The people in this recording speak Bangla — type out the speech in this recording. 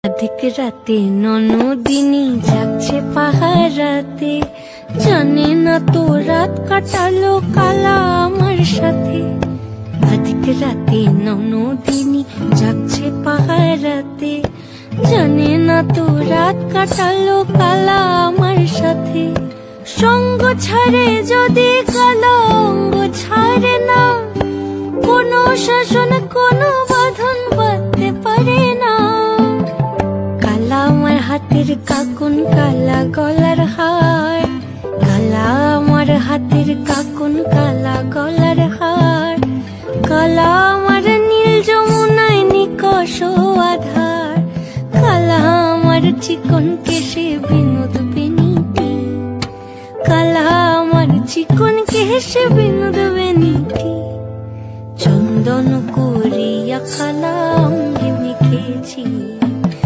अधिक राते ননদিনী যাচ্ছে পাহারাতে, জানে না তো রাত কাটালো কালা আমার সাথে। अधिक রাতে ননদিনী যাচ্ছে পাহারাতে, জানে না তো রাত কাটালো কালা আমার সাথে। সঙ্গ ছাড়ে যদি কালো অঙ্গ ছাড়ে না, কোনো শাসন কোনো বাঁধন বাঁধতে পারে না। কালা আমার হাতের কাকুন কালা গলার হার, কালা আমার হাতের কাকুন কালা গলার হার, কালা আমার নীল যমুনায় নিকষ আধার, কালা আমার চিকন কেশে বিনোদ বেনিটি, কালা আমার চিকন কেশে বিনোদ বেনিটি। চন্দন করিয়া কালা অঙ্গে মেখেছি।